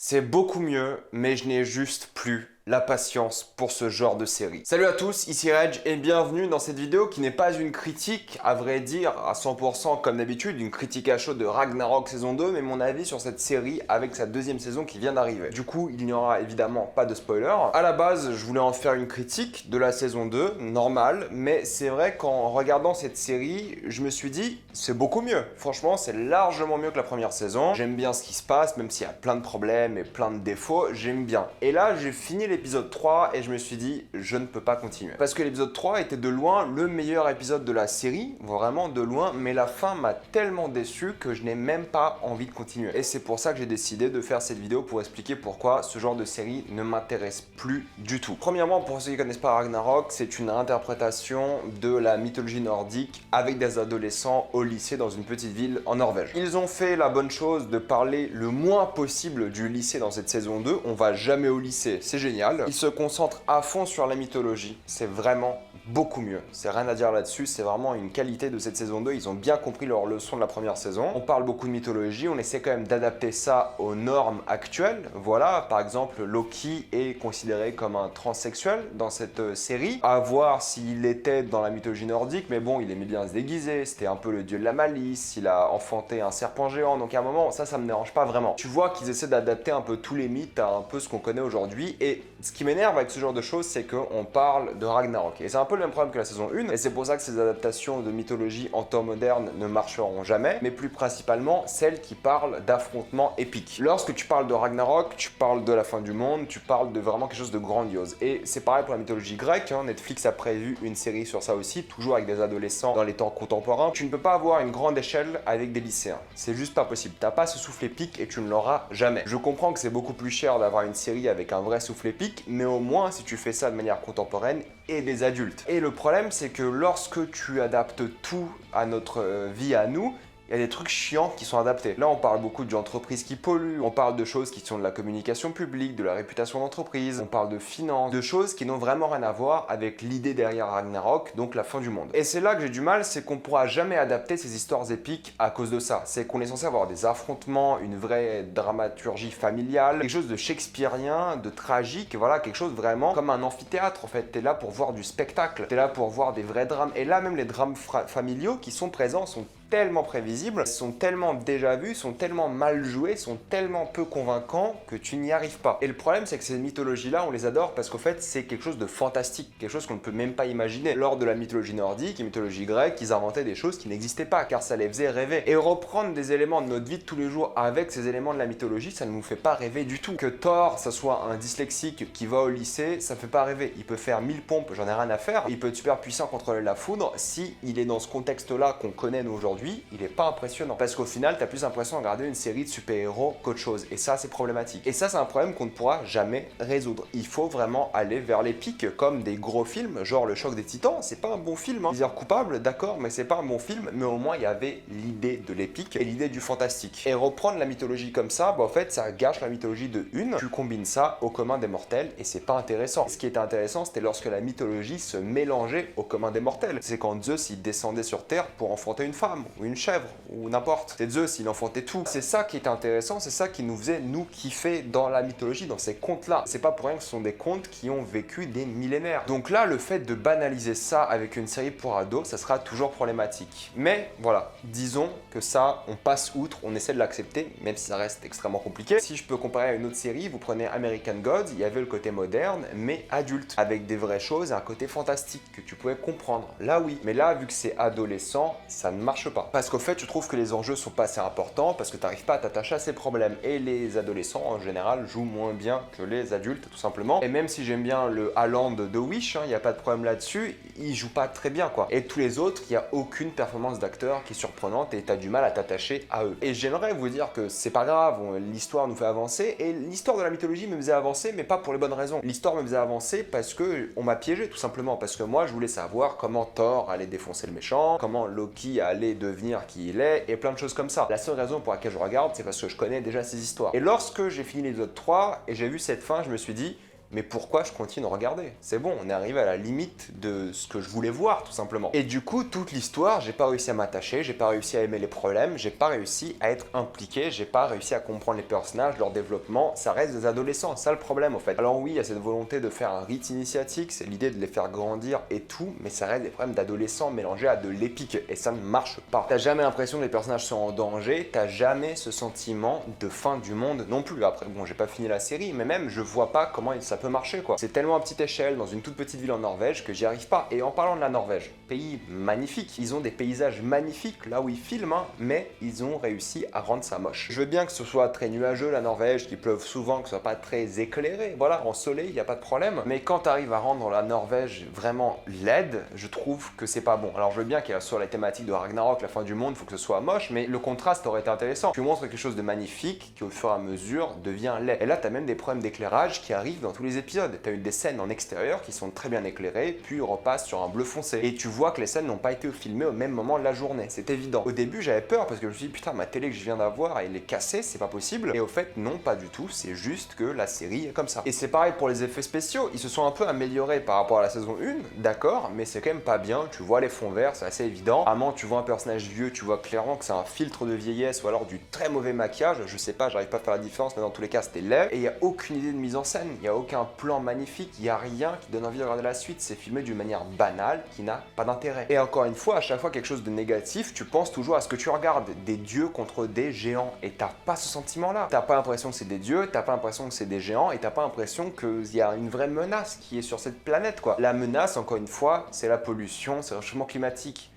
C'est beaucoup mieux, mais je n'ai juste plus la patience pour ce genre de série. Salut à tous, ici Reg et bienvenue dans cette vidéo qui n'est pas une critique, à vrai dire, à 100% comme d'habitude, une critique à chaud de Ragnarok saison 2, mais mon avis sur cette série avec sa deuxième saison qui vient d'arriver. Du coup, il n'y aura évidemment pas de spoiler. À la base, je voulais en faire une critique de la saison 2, normal, mais c'est vrai qu'en regardant cette série, je me suis dit, c'est beaucoup mieux. Franchement, c'est largement mieux que la première saison. J'aime bien ce qui se passe, même s'il y a plein de problèmes et plein de défauts, j'aime bien. Et là, j'ai fini l'épisode 3 et je me suis dit, je ne peux pas continuer. Parce que l'épisode 3 était de loin le meilleur épisode de la série, vraiment de loin, mais la fin m'a tellement déçu que je n'ai même pas envie de continuer. Et c'est pour ça que j'ai décidé de faire cette vidéo pour expliquer pourquoi ce genre de série ne m'intéresse plus du tout. Premièrement, pour ceux qui ne connaissent pas Ragnarok, c'est une interprétation de la mythologie nordique avec des adolescents au lycée dans une petite ville en Norvège. Ils ont fait la bonne chose de parler le moins possible du lycée dans cette saison 2. On va jamais au lycée, c'est génial. Ils se concentrent à fond sur la mythologie. C'est vraiment beaucoup mieux. C'est rien à dire là-dessus, c'est vraiment une qualité de cette saison 2. Ils ont bien compris leur leçon de la première saison. On parle beaucoup de mythologie, on essaie quand même d'adapter ça aux normes actuelles. Voilà, par exemple, Loki est considéré comme un transsexuel dans cette série. À voir s'il était dans la mythologie nordique, mais bon, il aimait bien se déguiser. C'était un peu le dieu de la malice. Il a enfanté un serpent géant. Donc à un moment, ça me dérange pas vraiment. Tu vois qu'ils essaient d'adapter un peu tous les mythes à un peu ce qu'on connaît aujourd'hui. Et ce qui m'énerve avec ce genre de choses, c'est qu'on parle de Ragnarok. Et c'est un peu le même problème que la saison 1, et c'est pour ça que ces adaptations de mythologie en temps moderne ne marcheront jamais, mais plus principalement celles qui parlent d'affrontements épiques. Lorsque tu parles de Ragnarok, tu parles de la fin du monde, tu parles de vraiment quelque chose de grandiose. Et c'est pareil pour la mythologie grecque, Netflix a prévu une série sur ça aussi, toujours avec des adolescents dans les temps contemporains. Tu ne peux pas avoir une grande échelle avec des lycéens. C'est juste pas possible. T'as pas ce souffle épique et tu ne l'auras jamais. Je comprends que c'est beaucoup plus cher d'avoir une série avec un vrai souffle épique, mais au moins si tu fais ça de manière contemporaine et des adultes. Et le problème, c'est que lorsque tu adaptes tout à notre vie à nous, il y a des trucs chiants qui sont adaptés. Là, on parle beaucoup d'entreprises qui polluent, on parle de choses qui sont de la communication publique, de la réputation d'entreprise, on parle de finances, de choses qui n'ont vraiment rien à voir avec l'idée derrière Ragnarok, donc la fin du monde. Et c'est là que j'ai du mal, c'est qu'on pourra jamais adapter ces histoires épiques à cause de ça. C'est qu'on est censé avoir des affrontements, une vraie dramaturgie familiale, quelque chose de shakespearien, de tragique, voilà, quelque chose vraiment comme un amphithéâtre en fait. T'es là pour voir du spectacle, t'es là pour voir des vrais drames. Et là, même les drames familiaux qui sont présents sont tellement prévisibles, sont tellement déjà vus, sont tellement mal joués, sont tellement peu convaincants que tu n'y arrives pas. Et le problème, c'est que ces mythologies-là, on les adore parce qu'au fait, c'est quelque chose de fantastique, quelque chose qu'on ne peut même pas imaginer. Lors de la mythologie nordique et mythologie grecque, ils inventaient des choses qui n'existaient pas car ça les faisait rêver. Et reprendre des éléments de notre vie de tous les jours avec ces éléments de la mythologie, ça ne nous fait pas rêver du tout. Que Thor, ça soit un dyslexique qui va au lycée, ça ne fait pas rêver. Il peut faire 1000 pompes, j'en ai rien à faire. Il peut être super puissant contre la foudre. Si il est dans ce contexte-là qu'on connaît nous aujourd'hui, il est pas impressionnant. Parce qu'au final, t'as plus l'impression de regarder une série de super-héros qu'autre chose. Et ça, c'est problématique. Et ça, c'est un problème qu'on ne pourra jamais résoudre. Il faut vraiment aller vers l'épique, comme des gros films, genre Le Choc des Titans. C'est pas un bon film, Misère coupable, d'accord, mais c'est pas un bon film. Mais au moins, il y avait l'idée de l'épique et l'idée du fantastique. Et reprendre la mythologie comme ça, en fait, ça gâche la mythologie de une. Tu combines ça au commun des mortels et c'est pas intéressant. Ce qui était intéressant, c'était lorsque la mythologie se mélangeait au commun des mortels. C'est quand Zeus, il descendait sur Terre pour enfanter une femme ou une chèvre ou n'importe. C'est Zeus, il enfantait tout. C'est ça qui est intéressant, c'est ça qui nous faisait nous kiffer dans la mythologie, dans ces contes-là. C'est pas pour rien que ce sont des contes qui ont vécu des millénaires. Donc là, le fait de banaliser ça avec une série pour ados, ça sera toujours problématique. Mais voilà, disons que ça, on passe outre, on essaie de l'accepter, même si ça reste extrêmement compliqué. Si je peux comparer à une autre série, vous prenez American Gods, il y avait le côté moderne, mais adulte, avec des vraies choses et un côté fantastique que tu pouvais comprendre. Là oui, mais là, vu que c'est adolescent, ça ne marche pas. Parce qu'au fait, tu trouves que les enjeux sont pas assez importants parce que tu n'arrives pas à t'attacher à ces problèmes. Et les adolescents, en général, jouent moins bien que les adultes, tout simplement. Et même si j'aime bien le Haaland de Wish, il n'y a pas de problème là-dessus, il joue pas très bien, quoi. Et tous les autres, il n'y a aucune performance d'acteur qui est surprenante et tu as du mal à t'attacher à eux. Et j'aimerais vous dire que c'est pas grave, l'histoire nous fait avancer et l'histoire de la mythologie me faisait avancer, mais pas pour les bonnes raisons. L'histoire me faisait avancer parce que on m'a piégé, tout simplement. Parce que moi, je voulais savoir comment Thor allait défoncer le méchant, comment Loki allait devenir qui il est, et plein de choses comme ça. La seule raison pour laquelle je regarde, c'est parce que je connais déjà ces histoires. Et lorsque j'ai fini l'épisode 3 et j'ai vu cette fin, je me suis dit, mais pourquoi je continue de regarder? C'est bon, on est arrivé à la limite de ce que je voulais voir tout simplement. Et du coup, toute l'histoire, j'ai pas réussi à m'attacher, j'ai pas réussi à aimer les problèmes, j'ai pas réussi à être impliqué, j'ai pas réussi à comprendre les personnages, leur développement, ça reste des adolescents, ça le problème en fait. Alors oui, il y a cette volonté de faire un rite initiatique, c'est l'idée de les faire grandir et tout, mais ça reste des problèmes d'adolescents mélangés à de l'épique, et ça ne marche pas. T'as jamais l'impression que les personnages sont en danger, t'as jamais ce sentiment de fin du monde non plus. Après, bon, j'ai pas fini la série, mais même, je vois pas comment ça peut marcher, quoi. C'est tellement à petite échelle, dans une toute petite ville en Norvège, que j'y arrive pas. Et en parlant de la Norvège, pays magnifique, ils ont des paysages magnifiques là où ils filment, hein, mais ils ont réussi à rendre ça moche. Je veux bien que ce soit très nuageux, la Norvège, qu'il pleuve souvent, que ce soit pas très éclairé, voilà, en soleil, il y a pas de problème. Mais quand t'arrives à rendre la Norvège vraiment laide, je trouve que c'est pas bon. Alors je veux bien qu'il y ait sur la thématique de Ragnarok, la fin du monde, faut que ce soit moche, mais le contraste aurait été intéressant. Tu montres quelque chose de magnifique qui au fur et à mesure devient laid. Et là, t'as même des problèmes d'éclairage qui arrivent dans tous les épisodes. T'as eu des scènes en extérieur qui sont très bien éclairées, puis on repasse sur un bleu foncé. Et tu vois que les scènes n'ont pas été filmées au même moment de la journée. C'est évident. Au début, j'avais peur parce que je me suis dit, putain, ma télé que je viens d'avoir, elle est cassée, c'est pas possible. Et au fait, non, pas du tout. C'est juste que la série est comme ça. Et c'est pareil pour les effets spéciaux. Ils se sont un peu améliorés par rapport à la saison 1, d'accord, mais c'est quand même pas bien. Tu vois les fonds verts, c'est assez évident. À moins tu vois un personnage vieux, tu vois clairement que c'est un filtre de vieillesse ou alors du très mauvais maquillage. Je sais pas, j'arrive pas à faire la différence, mais dans tous les cas, c'était laid. Et il y a aucune idée de mise en scène. Il y a aucun plan magnifique. Il y a rien qui donne envie de regarder la suite. C'est filmé d'une manière banale qui n'a pas d'intérêt. Et encore une fois, à chaque fois quelque chose de négatif, tu penses toujours à ce que tu regardes. Des dieux contre des géants. Et t'as pas ce sentiment-là. T'as pas l'impression que c'est des dieux, t'as pas l'impression que c'est des géants, et t'as pas l'impression qu'il y a une vraie menace qui est sur cette planète, quoi. La menace, encore une fois, c'est la pollution, c'est le réchauffement climatique.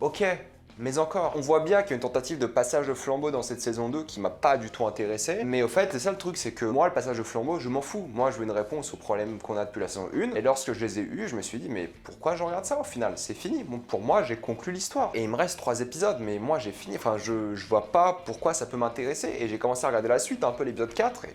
Ok, mais encore, on voit bien qu'il y a une tentative de passage de flambeau dans cette saison 2 qui m'a pas du tout intéressé. Mais au fait, c'est ça le truc, c'est que moi, le passage de flambeau, je m'en fous. Moi, je veux une réponse aux problèmes qu'on a depuis la saison 1. Et lorsque je les ai eus, je me suis dit, mais pourquoi je regarde ça au final? C'est fini. Bon, pour moi, j'ai conclu l'histoire. Et il me reste 3 épisodes, mais moi, j'ai fini. Enfin, je vois pas pourquoi ça peut m'intéresser. Et j'ai commencé à regarder la suite, un peu l'épisode 4.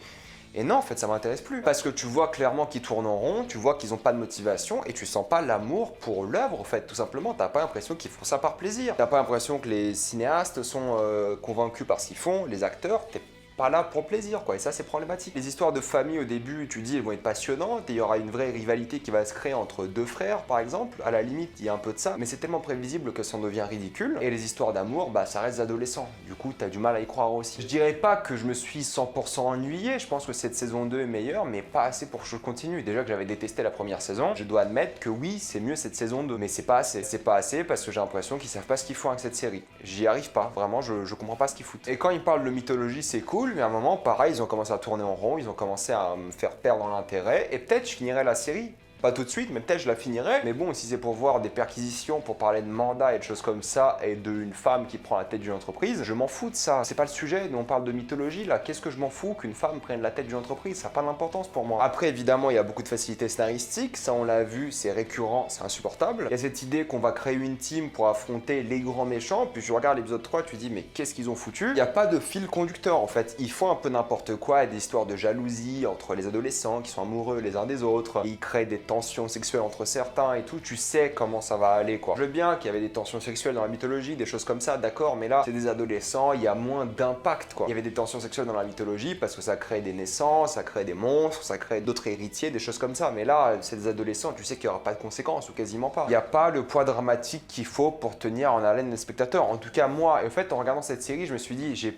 Et non, en fait, ça m'intéresse plus. Parce que tu vois clairement qu'ils tournent en rond, tu vois qu'ils ont pas de motivation et tu sens pas l'amour pour l'œuvre, en fait, tout simplement. T'as pas l'impression qu'ils font ça par plaisir. T'as pas l'impression que les cinéastes sont convaincus par ce qu'ils font, les acteurs, t'es pas là pour le plaisir, quoi. Et ça, c'est problématique. Les histoires de famille, au début, tu dis, elles vont être passionnantes et il y aura une vraie rivalité qui va se créer entre deux frères, par exemple. À la limite, il y a un peu de ça, mais c'est tellement prévisible que ça en devient ridicule. Et les histoires d'amour, bah, ça reste adolescent. Du coup, t'as du mal à y croire aussi. Je dirais pas que je me suis 100% ennuyé. Je pense que cette saison 2 est meilleure, mais pas assez pour que je continue. Déjà que j'avais détesté la première saison, je dois admettre que oui, c'est mieux cette saison 2. Mais c'est pas assez. C'est pas assez parce que j'ai l'impression qu'ils savent pas ce qu'ils font avec cette série. J'y arrive pas. Vraiment, je comprends pas ce qu'ils foutent. Et quand ils parlent de mythologie, c'est cool. Mais à un moment, pareil, ils ont commencé à tourner en rond, ils ont commencé à me faire perdre l'intérêt, et peut-être je finirai la série. Pas tout de suite, mais peut-être je la finirai. Mais bon, si c'est pour voir des perquisitions, pour parler de mandat et de choses comme ça, et d'une femme qui prend la tête d'une entreprise, je m'en fous de ça. C'est pas le sujet, nous on parle de mythologie là. Qu'est-ce que je m'en fous qu'une femme prenne la tête d'une entreprise? Ça n'a pas d'importance pour moi. Après, évidemment, il y a beaucoup de facilités scénaristiques, ça on l'a vu, c'est récurrent, c'est insupportable. Il y a cette idée qu'on va créer une team pour affronter les grands méchants, puis tu regardes l'épisode 3, tu dis mais qu'est-ce qu'ils ont foutu? Il n'y a pas de fil conducteur en fait. Ils font un peu n'importe quoi, et des histoires de jalousie entre les adolescents qui sont amoureux les uns des autres. Ils créent des tensions sexuelles entre certains et tout, tu sais comment ça va aller, quoi. Je veux bien qu'il y avait des tensions sexuelles dans la mythologie, des choses comme ça, d'accord, mais là, c'est des adolescents, il y a moins d'impact, quoi. Il y avait des tensions sexuelles dans la mythologie parce que ça crée des naissances, ça crée des monstres, ça crée d'autres héritiers, des choses comme ça, mais là, c'est des adolescents, tu sais qu'il n'y aura pas de conséquences, ou quasiment pas. Il n'y a pas le poids dramatique qu'il faut pour tenir en haleine les spectateurs. En tout cas, moi, et en fait, en regardant cette série, je me suis dit, j'ai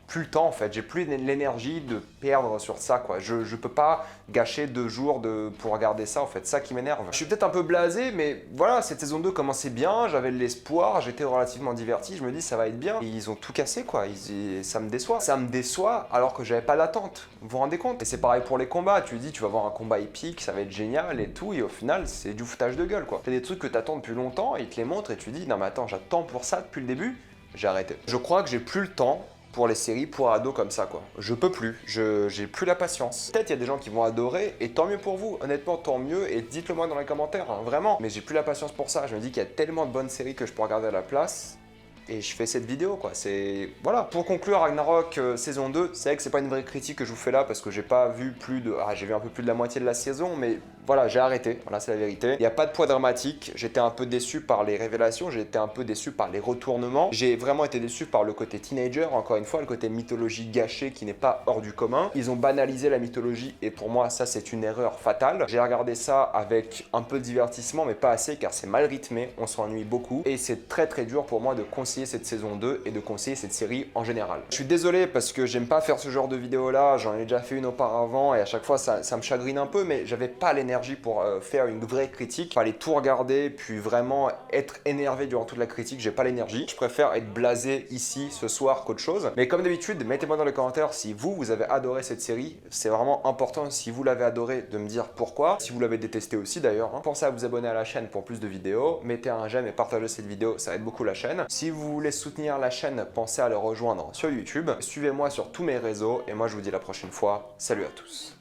plus le temps en fait, j'ai plus l'énergie de perdre sur ça, quoi. Je peux pas gâcher 2 jours pour regarder ça en fait, ça qui m'énerve. Je suis peut-être un peu blasé, mais voilà, cette saison 2 commençait bien, j'avais de l'espoir, j'étais relativement diverti, je me dis ça va être bien. Et ils ont tout cassé, quoi, ça me déçoit. Ça me déçoit alors que j'avais pas d'attente, vous vous rendez compte? Et c'est pareil pour les combats, tu dis tu vas voir un combat épique, ça va être génial et tout, et au final c'est du foutage de gueule, quoi. T'as des trucs que t'attends depuis longtemps, et ils te les montrent et tu dis non mais attends, j'attends pour ça depuis le début, j'ai arrêté. Je crois que j'ai plus le temps pour les séries pour ados comme ça, quoi. Je peux plus, j'ai plus la patience. Peut-être il y a des gens qui vont adorer, et tant mieux pour vous, honnêtement tant mieux, et dites-le moi dans les commentaires, hein, vraiment. Mais j'ai plus la patience pour ça, je me dis qu'il y a tellement de bonnes séries que je peux regarder à la place, et je fais cette vidéo, quoi. C'est... Voilà. Pour conclure, Ragnarok saison 2, c'est vrai que c'est pas une vraie critique que je vous fais là, parce que j'ai pas vu plus de... Ah, j'ai vu un peu plus de la moitié de la saison, mais voilà, j'ai arrêté, voilà, c'est la vérité. Il n'y a pas de poids dramatique, j'étais un peu déçu par les révélations, j'ai été un peu déçu par les retournements, j'ai vraiment été déçu par le côté teenager, encore une fois, le côté mythologie gâchée qui n'est pas hors du commun. Ils ont banalisé la mythologie et pour moi, ça c'est une erreur fatale. J'ai regardé ça avec un peu de divertissement, mais pas assez car c'est mal rythmé, on s'ennuie beaucoup et c'est très dur pour moi de conseiller cette saison 2 et de conseiller cette série en général. Je suis désolé parce que j'aime pas faire ce genre de vidéo là, j'en ai déjà fait une auparavant et à chaque fois ça me chagrine un peu, mais j'avais pas l'énergie pour faire une vraie critique. Fallait tout regarder puis vraiment être énervé durant toute la critique, j'ai pas l'énergie. Je préfère être blasé ici ce soir qu'autre chose. Mais comme d'habitude, mettez-moi dans les commentaires si vous avez adoré cette série. C'est vraiment important si vous l'avez adoré de me dire pourquoi. Si vous l'avez détesté aussi d'ailleurs. Pensez à vous abonner à la chaîne pour plus de vidéos. Mettez un j'aime et partagez cette vidéo, ça aide beaucoup la chaîne. Si vous voulez soutenir la chaîne, pensez à le rejoindre sur YouTube. Suivez-moi sur tous mes réseaux et moi je vous dis à la prochaine fois. Salut à tous.